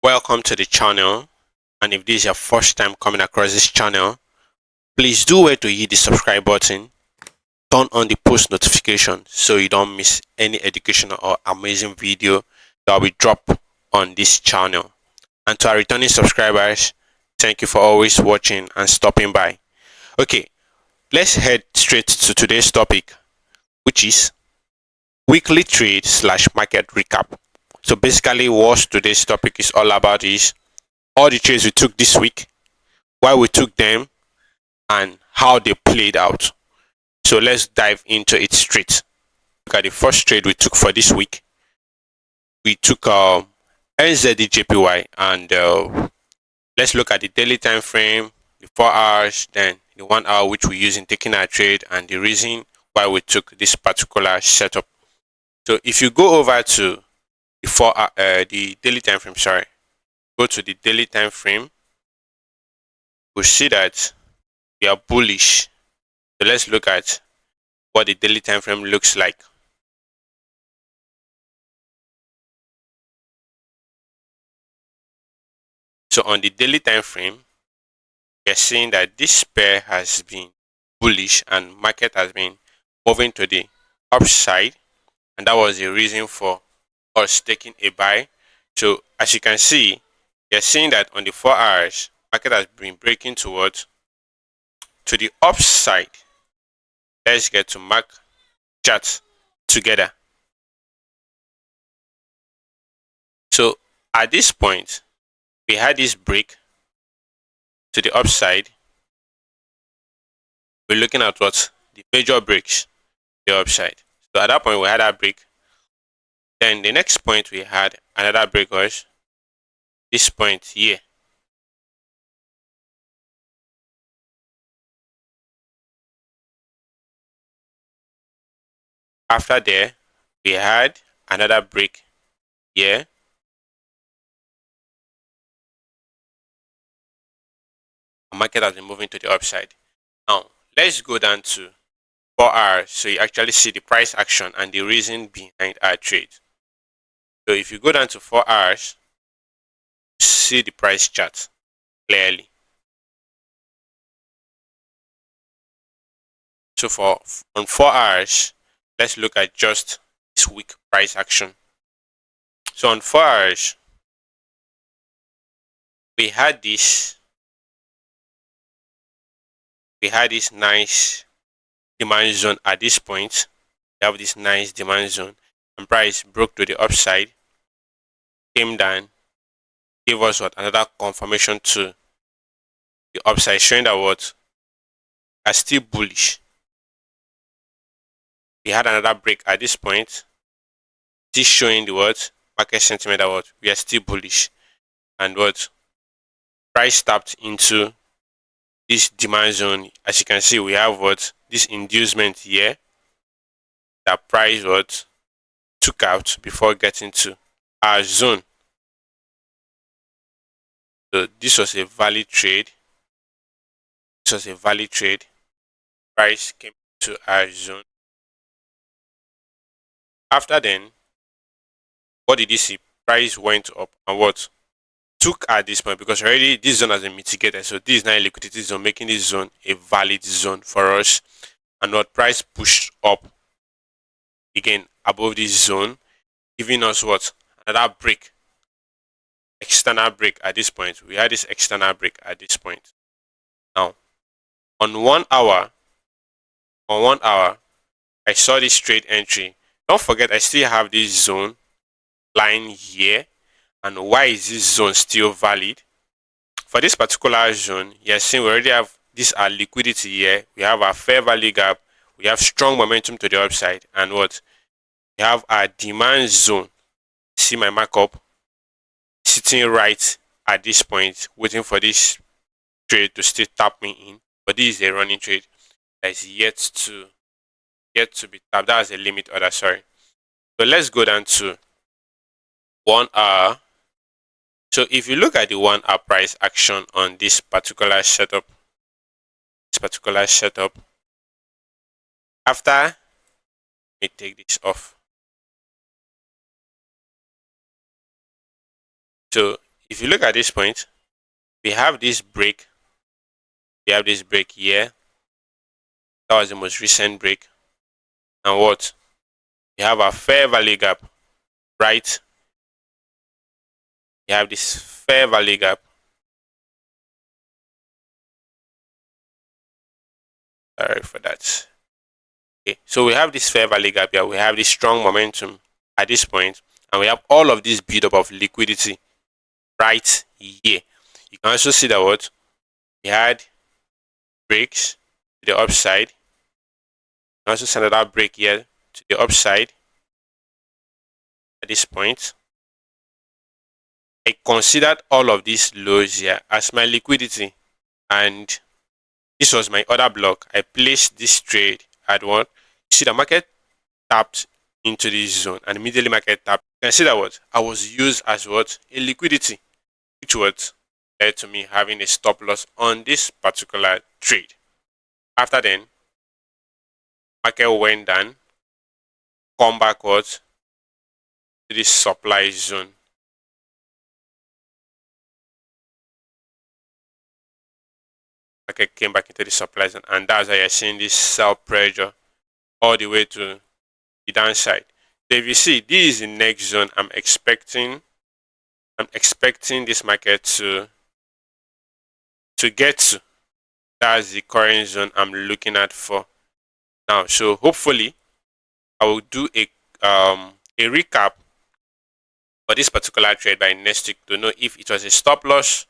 Welcome to the channel, and if this is your first time coming across this channel, please do well to hit the subscribe button, turn on the post notification so you don't miss any educational or amazing video that will drop on this channel. And to our returning subscribers, thank you for always watching and stopping by. Okay, let's head straight to today's topic, which is weekly trade slash market recap. So basically what today's topic is all about is all the trades we took this week, why we took them, and how they played out. So let's dive into it straight. Look at the first trade we took for this week. We took NZDJPY, and let's look at the daily time frame, the 4 hours, then the 1 hour which we use in taking our trade, and the reason why we took this particular setup. So if you go over to the daily time frame, go to the daily time frame, we'll see that we are bullish. So let's look at what the daily time frame looks like. So on the daily time frame, we are seeing that this pair has been bullish and market has been moving to the upside, and that was the reason for us taking a buy. So as you can see, you're seeing that on the 4 hours, market has been breaking towards to the upside. Let's get to mark charts together. So at this point, we had this break to the upside. We're looking at what the major breaks the upside. So at that point, we had that break. Then the next point we had another break was this point here. After there, we had another break here. The market has been moving to the upside. Now, let's go down to 4 hours so you actually see the price action and the reason behind our trade. So if you go down to 4 hours, see the price chart clearly. So for on 4 hours, let's look at just this week price action. So on 4 hours, we had this nice demand zone at this point. We have this nice demand zone, and price broke to the upside, came down, gave us what another confirmation to the upside, showing that what are still bullish. We had another break at this point, still showing the what market sentiment that what we are still bullish, and what price tapped into this demand zone. As you can see, we have what this inducement here that price what took out before getting to our zone. So this was a valid trade. This was a valid trade. Price came to our zone. After then, what did you see? Price went up and what took at this point, because already this zone has been mitigated. So this is now a liquidity zone, making this zone a valid zone for us. And what price pushed up again above this zone, giving us what another break, external break at this point. We had this external break at this point. Now on 1 hour, I saw this trade entry. Don't forget, I still have this zone line here. And why is this zone still valid? For this particular zone, you're seeing we already have this our liquidity here. We have our fair value gap. We have strong momentum to the upside. And what? We have our demand zone. See my markup sitting right at this point, waiting for this trade to still tap me in. But this is a running trade that is yet to be tapped. That's a limit order, sorry. So let's go down to 1 hour. So if you look at the 1 hour price action on this particular setup, after, let me take this off. So if you look at this point, we have this break. We have this break here. That was the most recent break. And what? We have a fair value gap, right? We have this fair value gap. Sorry for that. Okay, so we have this fair value gap here. We have this strong momentum at this point, and we have all of this buildup of liquidity right here. You can also see that what we had breaks to the upside. You can also see another break here to the upside at this point. I considered all of these lows here as my liquidity, and this was my order block. I placed this trade at what? You see the market tapped into this zone and immediately market tapped. You can see that what? I was used as what? A liquidity, which what led to me having a stop loss on this particular trade. After then, market went down, come backwards to this supply zone. Market came back into the supply zone, and that's why you're seeing this sell pressure all the way to the downside. So if you see, this is the next zone I'm expecting this market to get to. That's the current zone I'm looking at for now. So hopefully I will do a recap for this particular trade by next week to know if it was a stop loss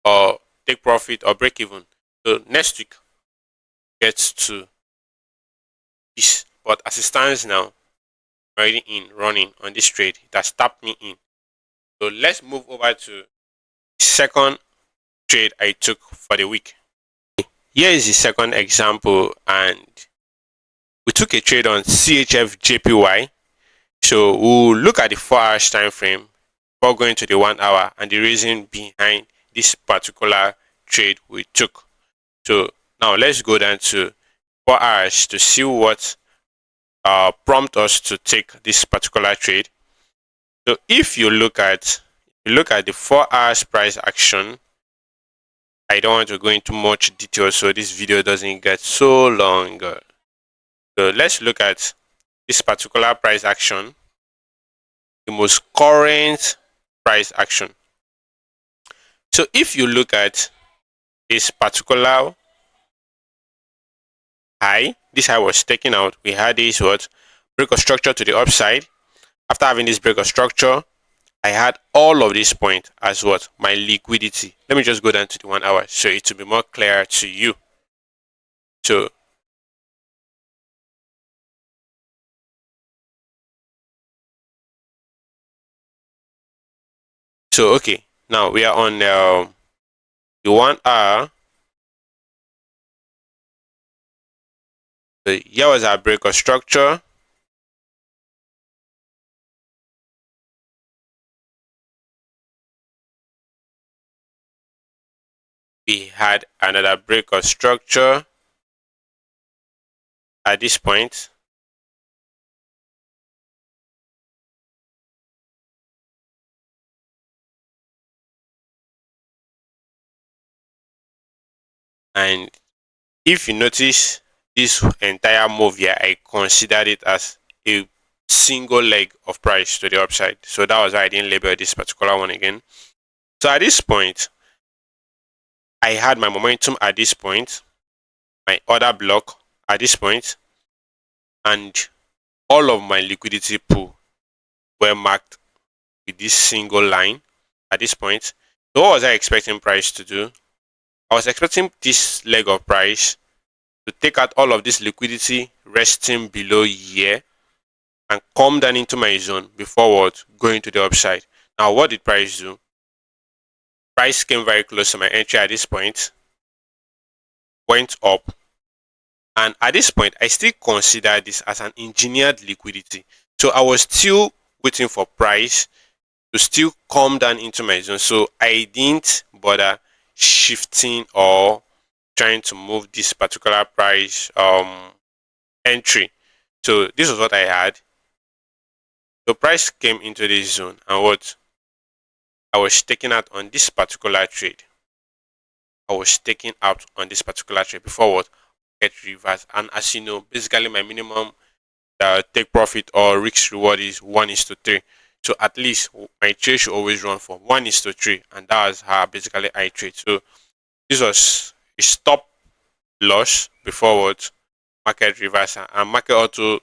or take profit or break even. So next week gets to this. But as it stands now, I'm already in running on this trade. It has tapped me in. So let's move over to the second trade I took for the week. Here is the second example, and we took a trade on CHF JPY. So we'll look at the 4 hours time frame before going to the 1 hour and the reason behind this particular trade we took. So now let's go down to 4 hours to see what prompt us to take this particular trade. So if you look at the 4 hours price action, I don't want to go into much detail so this video doesn't get so long. So let's look at this particular price action, the most current price action. So if you look at this particular high, this high was taken out. We had this what? Break of structure to the upside. After having this break of structure, I had all of this point as what? My liquidity. Let me just go down to the 1 hour so it will be more clear to you. So okay, now we are on the 1 hour. So here was our break of structure. We had another break of structure at this point. And if you notice this entire move here, I considered it as a single leg of price to the upside. So that was why I didn't label this particular one again. So at this point, I had my momentum at this point, my order block at this point, and all of my liquidity pool were marked with this single line at this point. So what was I expecting price to do? I was expecting this leg of price to take out all of this liquidity resting below here and come down into my zone before what? Going to the upside. Now what did price do? Price came very close to my entry at this point, went up, and at this point I still consider this as an engineered liquidity. So I was still waiting for price to still come down into my zone. So I didn't bother shifting or trying to move this particular price entry. So this was what I had. The price came into this zone and what? I was taking out on this particular trade. I was taking out on this particular trade before what get reversed. And as you know, basically my minimum take profit or risk reward is 1:3. So at least my trade should always run for 1:3, and that's how basically I trade. So this was a stop loss before what market reversal, and market also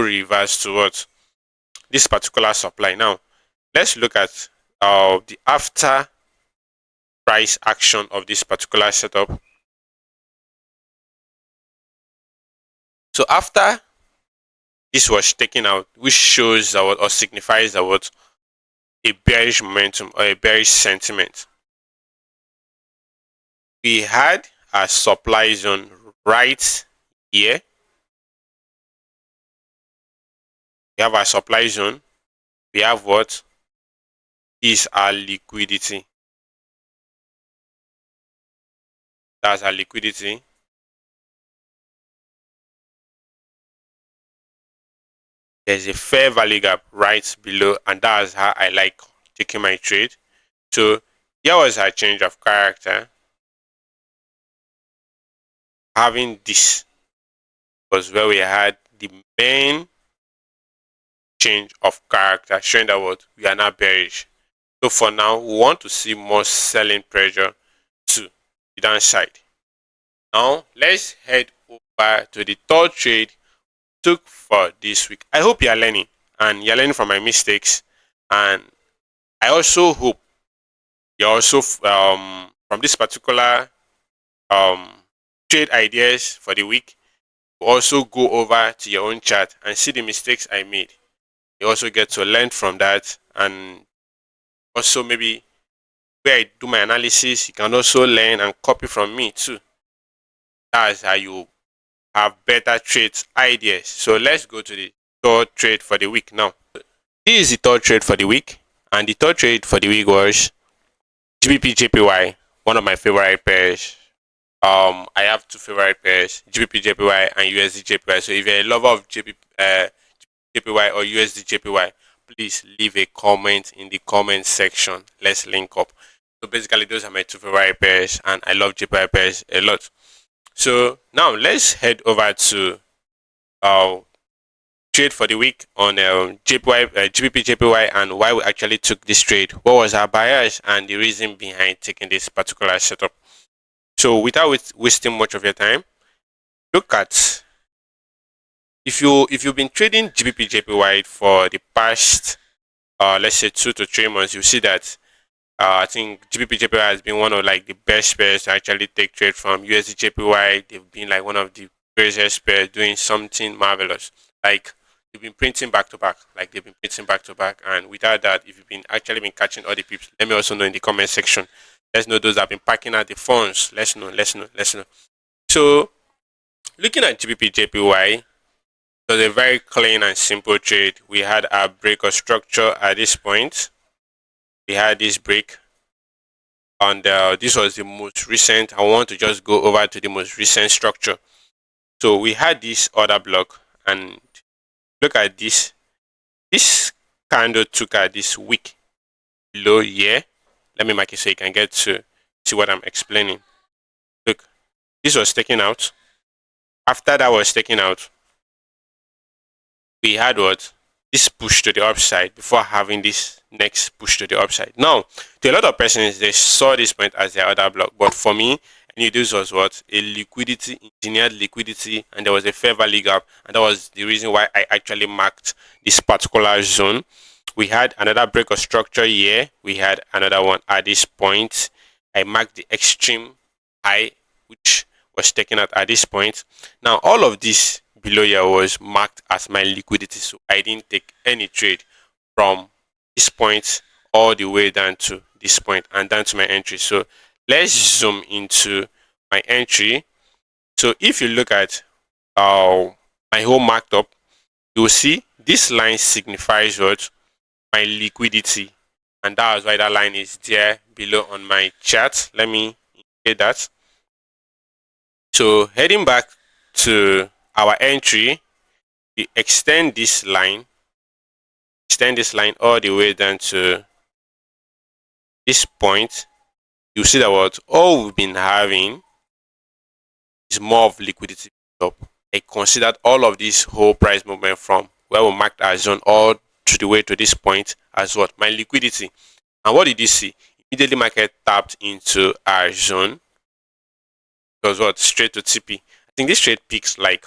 reversed to what this particular supply. Now let's look at the after price action of this particular setup. So after this was taken out, which shows that or signifies that what a bearish momentum or a bearish sentiment. We had a supply zone right here. We have our supply zone. We have what is our liquidity. That's our liquidity. There's a fair value gap right below, and that's how I like taking my trade. So here was a change of character. Having this was where we had the main change of character, showing that what we are not bearish. So for now, we want to see more selling pressure to the downside. Now let's head over to the third trade took for this week. I hope you are learning and you're learning from my mistakes, and I also hope you're also from this particular um, trade ideas for the week. Also go over to your own chart and see the mistakes I made. You also get to learn from that, and also maybe where I do my analysis, you can also learn and copy from me too. That's how you have better trade ideas. So let's go to the third trade for the week now. This is the third trade for the week, and the third trade for the week was GBP JPY, one of my favorite pairs. I have two favorite pairs, GBP JPY and USD JPY. So if you're a lover of JPY or USD JPY, please leave a comment in the comment section. Let's link up. So basically, those are my two favorite pairs, and I love JPY pairs a lot. So now let's head over to trade for the week on GBP JPY and why we actually took this trade. What was our bias and the reason behind taking this particular setup. So without wasting much of your time, look at if you've been trading GBP JPY for the past let's say 2 to 3 months, you see that I think GBP JPY has been one of like the best pairs to actually take trade from. USD JPY, they've been like one of the craziest pairs doing something marvelous. Like they've been printing back to back. And without that, if you've been actually been catching all the pips, let me also know in the comment section. Let's know those that have been packing out the funds. Let's know. So looking at GBP JPY, it was a very clean and simple trade. We had our break of structure at this point. We had this break, and this was the most recent. I want to just go over to the most recent structure. So we had this order block, and look at this. This candle took out this week low here. Let me mark it so you can get to see what I'm explaining. Look, this was taken out. After that was taken out, we had what? This push to the upside before having this next push to the upside. Now, to a lot of persons, they saw this point as their order block, but for me, I knew this was what? A liquidity, engineered liquidity, and there was a fair value gap, and that was the reason why I actually marked this particular zone. We had another break of structure here. We had another one at this point. I marked the extreme high, which was taken out at this point. Now, all of this below here was marked as my liquidity, so I didn't take any trade from this point all the way down to this point and down to my entry. So let's zoom into my entry. So if you look at my whole marked up, you'll see this line signifies what? My liquidity, and that's why that line is there below on my chart. Let me indicate that. So heading back to our entry, we extend this line all the way down to this point, you see that what all we've been having is more of liquidity up. I considered all of this whole price movement from where we marked our zone all to the way to this point as what my liquidity. And what did you see? Immediately market tapped into our zone. It was what straight to TP. I think this trade peaks like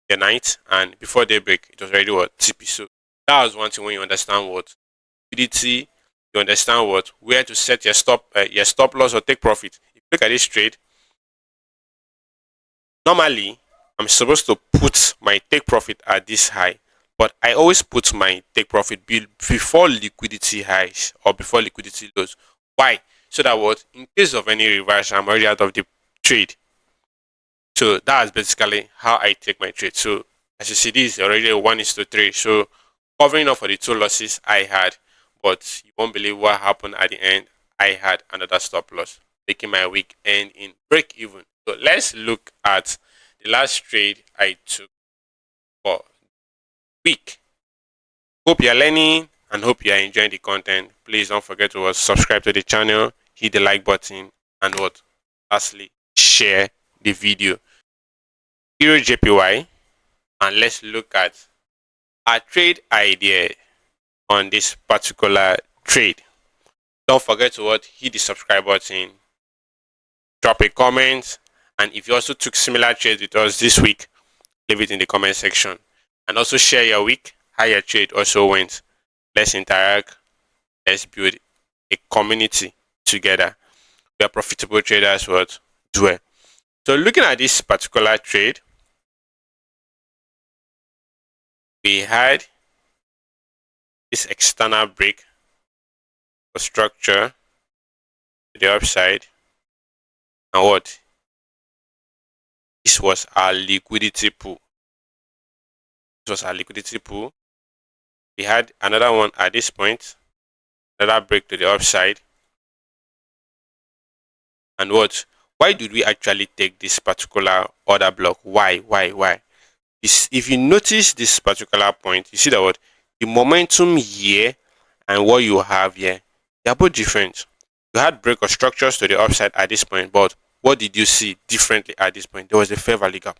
the night, and before daybreak it was already what TP. So that was one thing when you understand what liquidity, you understand what where to set your stop loss or take profit. If you look at this trade, normally I'm supposed to put my take profit at this high, but I always put my take profit before liquidity highs or before liquidity lows. Why? So that what in case of any reverse, I'm already out of the trade. So that's basically how I take my trade. So as you see, this is already a 1:3. So covering up for the two losses I had, but you won't believe what happened at the end. I had another stop loss, making my week end in break even. So let's look at the last trade I took for week. Hope you're learning and hope you are enjoying the content. Please don't forget to subscribe to the channel, hit the like button, and what lastly share the video. Euro JPY, and let's look at our trade idea on this particular trade. Don't forget to hit the subscribe button, drop a comment, and if you also took similar trades with us this week, leave it in the comment section. And also share your week, how your trade also went. Let's interact, let's build a community together. We are profitable traders do it. So looking at this particular trade, we had this external break for structure to the upside, and what this was our liquidity pool. This was our liquidity pool. We had another one at this point, another break to the upside, and what why did we actually take this particular order block? Why if you notice this particular point, you see that what the momentum here and what you have here, they are both different. You had break of structures to the upside at this point, but what did you see differently at this point? There was a fair value gap.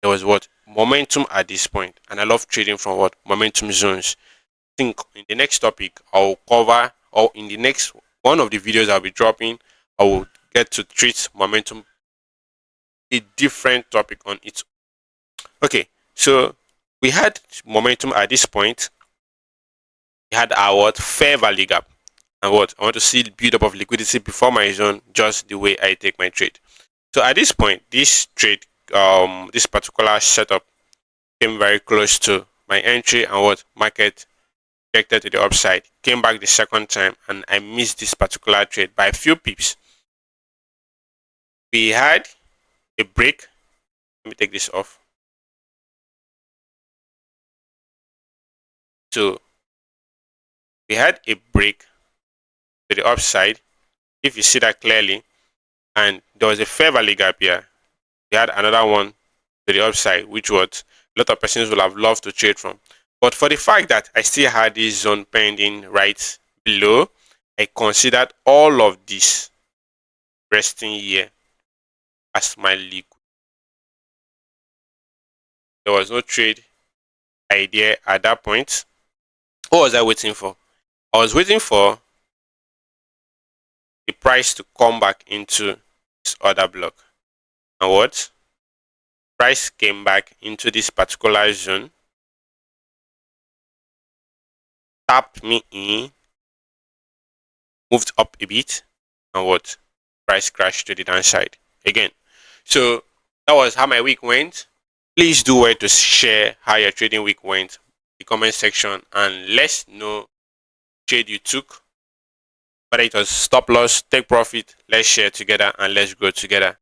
There was what momentum at this point, and I love trading from what momentum zones. I think in the next topic I'll cover, or in the next one of the videos I'll be dropping, I will get to treat momentum, a different topic on it. Okay, so we had momentum at this point. We had our what fair value gap, and what I want to see build up of liquidity before my zone, just the way I take my trade. So at this point, this trade, this particular setup came very close to my entry, and what market rejected to the upside, came back the second time, and I missed this particular trade by a few pips. We had a break. Let me take this off. So we had a break to the upside, if you see that clearly, and there was a fair value gap here. We had another one to the upside, which what a lot of persons will have loved to trade from. But for the fact that I still had this zone pending right below, I considered all of this resting here as my liquid. There was no trade idea at that point. What was I waiting for? I was waiting for the price to come back into this other block. And what? Price came back into this particular zone, tapped me in, moved up a bit, and what? Price crashed to the downside again. So that was how my week went. Please do well to share how your trading week went in the comment section, and let's know trade you took, whether it was stop loss, take profit. Let's share together and let's grow together.